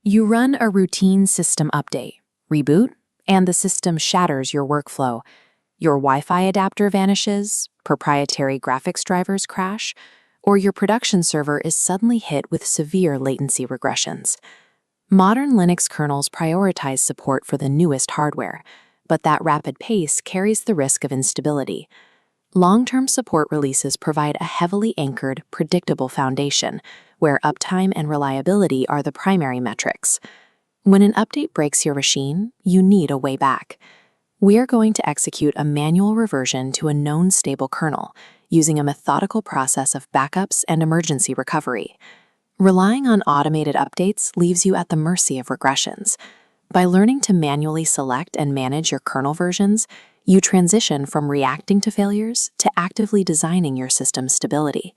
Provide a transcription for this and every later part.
You run a routine system update, reboot, and the system shatters your workflow. Your Wi-Fi adapter vanishes, proprietary graphics drivers crash, or your production server is suddenly hit with severe latency regressions. Modern Linux kernels prioritize support for the newest hardware, but that rapid pace carries the risk of instability. Long-term support releases provide a heavily anchored, predictable foundation, where uptime and reliability are the primary metrics. When an update breaks your machine, you need a way back. We are going to execute a manual reversion to a known stable kernel, using a methodical process of backups and emergency recovery. Relying on automated updates leaves you at the mercy of regressions. By learning to manually select and manage your kernel versions, you transition from reacting to failures to actively designing your system's stability.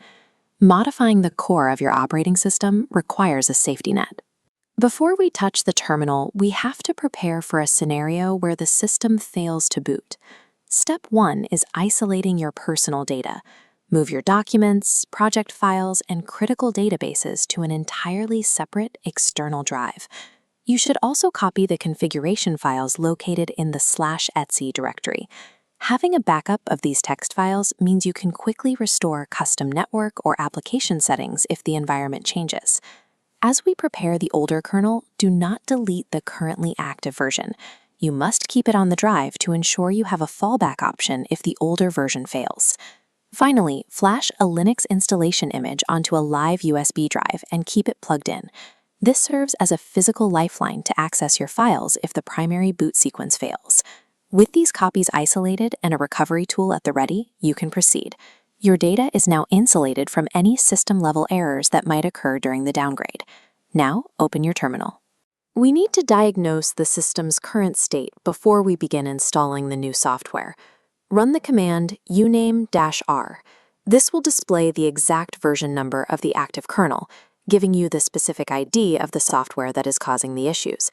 Modifying the core of your operating system requires a safety net. Before we touch the terminal, we have to prepare for a scenario where the system fails to boot. Step 1 is isolating your personal data. Move your documents, project files, and critical databases to an entirely separate external drive. You should also copy the configuration files located in the /etc directory. Having a backup of these text files means you can quickly restore custom network or application settings if the environment changes. As we prepare the older kernel, do not delete the currently active version. You must keep it on the drive to ensure you have a fallback option if the older version fails. Finally, flash a Linux installation image onto a live USB drive and keep it plugged in. This serves as a physical lifeline to access your files if the primary boot sequence fails. With these copies isolated and a recovery tool at the ready, you can proceed. Your data is now insulated from any system-level errors that might occur during the downgrade. Now, open your terminal. We need to diagnose the system's current state before we begin installing the new software. Run the command uname-r. This will display the exact version number of the active kernel, giving you the specific ID of the software that is causing the issues.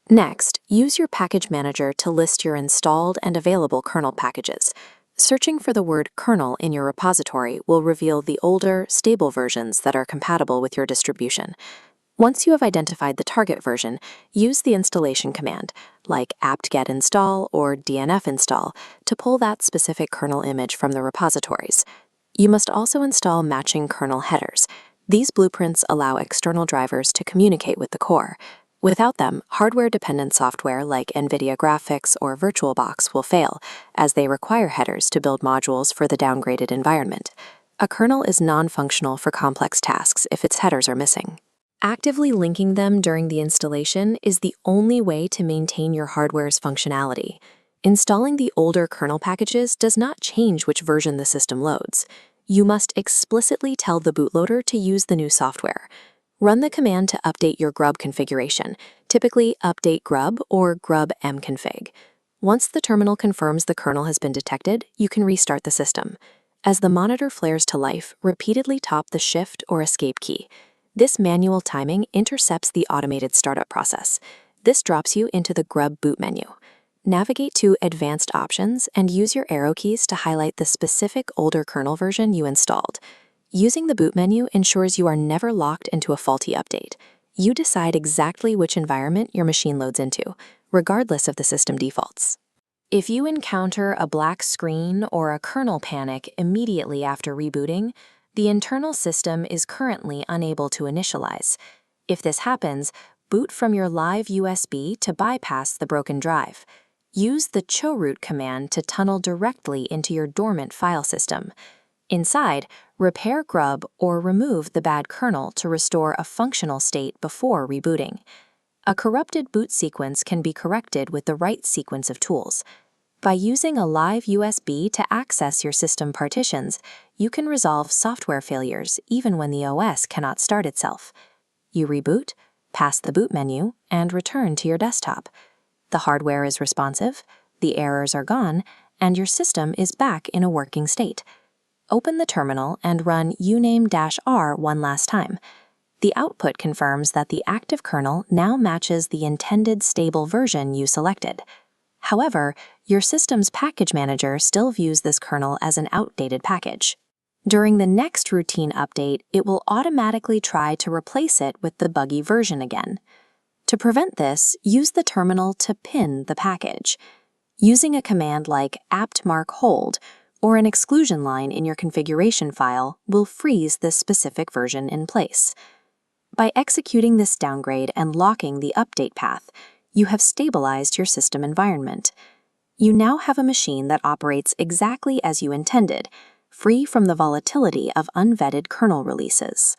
Next, use your package manager to list your installed and available kernel packages. Searching for the word kernel in your repository will reveal the older, stable versions that are compatible with your distribution. Once you have identified the target version, use the installation command, like apt-get install or dnf install, to pull that specific kernel image from the repositories. You must also install matching kernel headers. These blueprints allow external drivers to communicate with the core. Without them, hardware-dependent software like NVIDIA Graphics or VirtualBox will fail, as they require headers to build modules for the downgraded environment. A kernel is non-functional for complex tasks if its headers are missing. Actively linking them during the installation is the only way to maintain your hardware's functionality. Installing the older kernel packages does not change which version the system loads. You must explicitly tell the bootloader to use the new software. Run the command to update your GRUB configuration, typically update GRUB or GRUB mconfig. Once the terminal confirms the kernel has been detected, you can restart the system. As the monitor flares to life, repeatedly tap the Shift or Escape key. This manual timing intercepts the automated startup process. This drops you into the GRUB boot menu. Navigate to Advanced Options and use your arrow keys to highlight the specific older kernel version you installed. Using the boot menu ensures you are never locked into a faulty update. You decide exactly which environment your machine loads into, regardless of the system defaults. If you encounter a black screen or a kernel panic immediately after rebooting, the internal system is currently unable to initialize. If this happens, boot from your live USB to bypass the broken drive. Use the chroot command to tunnel directly into your dormant file system. Inside, repair GRUB or remove the bad kernel to restore a functional state before rebooting. A corrupted boot sequence can be corrected with the right sequence of tools. By using a live USB to access your system partitions, you can resolve software failures even when the OS cannot start itself. You reboot, pass the boot menu, and return to your desktop. The hardware is responsive, the errors are gone, and your system is back in a working state. Open the terminal and run uname-r one last time. The output confirms that the active kernel now matches the intended stable version you selected. However, your system's package manager still views this kernel as an outdated package. During the next routine update, it will automatically try to replace it with the buggy version again. To prevent this, use the terminal to pin the package. Using a command like apt-mark-hold or an exclusion line in your configuration file will freeze this specific version in place. By executing this downgrade and locking the update path, you have stabilized your system environment. You now have a machine that operates exactly as you intended, free from the volatility of unvetted kernel releases.